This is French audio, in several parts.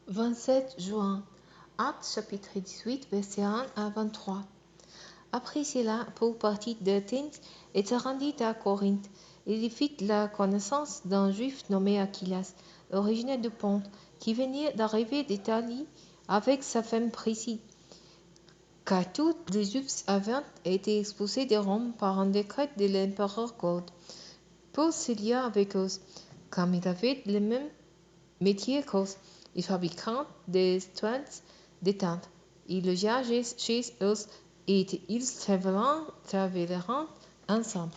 27 juin, Actes chapitre 18, versets 1 à 23. Après cela, Paul partit d'Athènes et se rendit à Corinthe. Il y fit la connaissance d'un juif nommé Aquilas, originaire de Ponte, qui venait d'arriver d'Italie avec sa femme Priscille, car tous les Juifs avaient été expulsés de Rome par un décret de l'empereur Claude. Paul se lia avec eux, comme il avait le même métier qu'eux. Il fabriquait des toiles de tentes. Il logea chez eux et ils travaillèrent ensemble.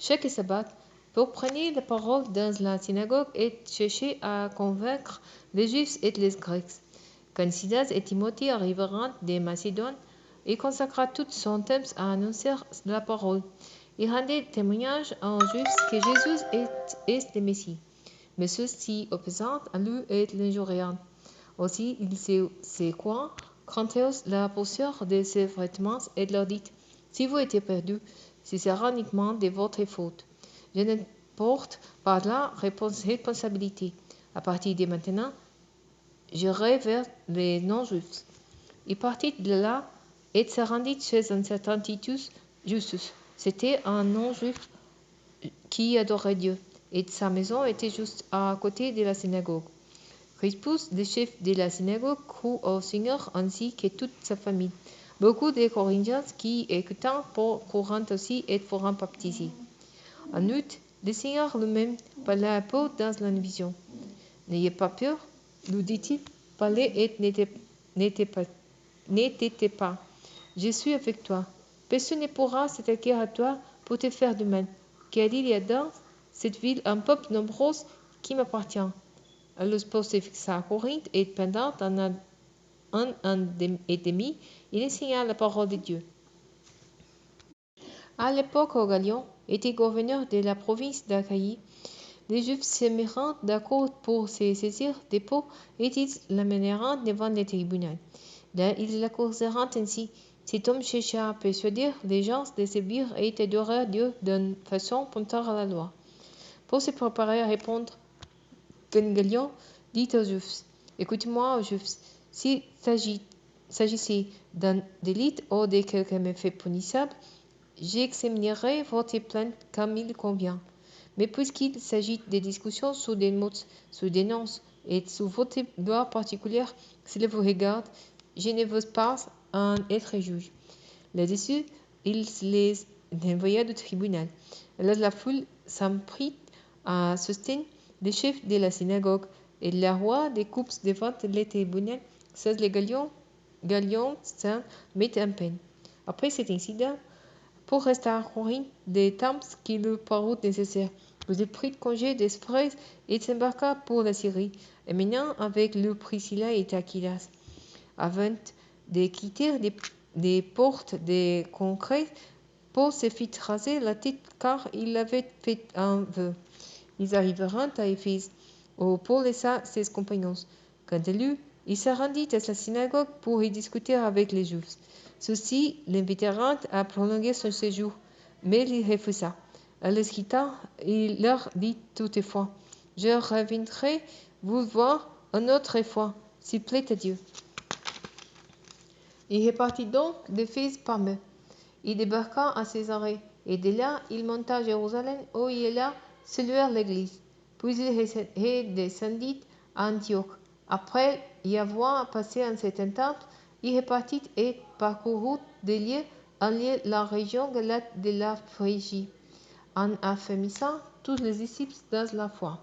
Chaque sabbat, Paul prenait la parole dans la synagogue et cherchait à convaincre les Juifs et les Grecs. Quand Silas et Timothée arrivèrent de Macédoine, il consacra tout son temps à annoncer la parole. Il rendait témoignage aux Juifs que Jésus est le Messie. Mais ceux-ci opposant à lui et l'injuriant. Aussi, il secoua contre eux la poussière de ses vêtements et leur dit: Si vous êtes perdus, ce sera uniquement de votre faute. Je ne porte pas la responsabilité. À partir de maintenant, j'irai vers les non-juifs. Il partit de là et se rendit chez un certain Titus Justus. C'était un non-juif qui adorait Dieu, et sa maison était juste à côté de la synagogue. Crispus, le chef de la synagogue, crut au Seigneur ainsi que toute sa famille. Beaucoup de Corinthiens qui écoutant courant aussi et furent baptisés. En outre, le Seigneur lui-même parla à Paul dans la vision. N'ayez pas peur, lui dit-il, parlez et n'hésitez pas. Je suis avec toi. Personne ne pourra s'attaquer à toi pour te faire du mal, car il y a dans cette ville un peuple nombreux qui m'appartient. Alors Paul se fixa à Corinthe et pendant un an et demi, il enseigna la parole de Dieu. À l'époque, Galion était gouverneur de la province d'Achaïe. Les Juifs se mirent d'accord pour se saisir de Paul et ils l'amèneront devant le tribunal. Là, ils l'accusèrent ainsi: Cet homme chercha à persuader les gens de servir et d'adorer Dieu d'une façon contraire à la loi. Paul se préparait à répondre. Quand Galion dit aux Juifs: Écoutez-moi, Juifs, s'il s'agissait d'un délit ou de quelque méfait punissable, j'examinerai votre plainte comme il convient. Mais puisqu'il s'agit de discussions sur des mots, sur des noms et sur votre loi particulière, cela vous regarde, je ne veux pas en être juge. Là-dessus, il les envoya du tribunal. Alors la foule s'en prit à soutenir le chef de la synagogue, et le roi des coupes devant le tribunal, sans les Galion s'en mit en peine. Après cet incident, pour rester à Corinthe des temps qui lui parut nécessaire, il prit congé des frères et s'embarqua pour la Syrie, emmenant avec lui Priscilla et Aquilas. Avant de quitter les portes des congrès, Paul se fit raser la tête car il avait fait un vœu. Ils arriveront à Éphèse, où Paul laissa ses compagnons. Quant à lui, il se rendit à sa synagogue pour y discuter avec les Juifs. Ceux-ci l'invitèrent à prolonger son séjour, mais il refusa. À les quittant, il leur dit toutefois: Je reviendrai vous voir une autre fois, s'il plaît à Dieu. Il repartit donc d'Éphèse par eux. Il débarqua à Césarée, et de là il monta à Jérusalem, où il alla saluer l'Église. Puis il redescendit à Antioche. Après y avoir passé un certain temps, il repartit et parcourut de lieu en lieu la région galate de la Phrygie, en affermissant tous les disciples dans la foi.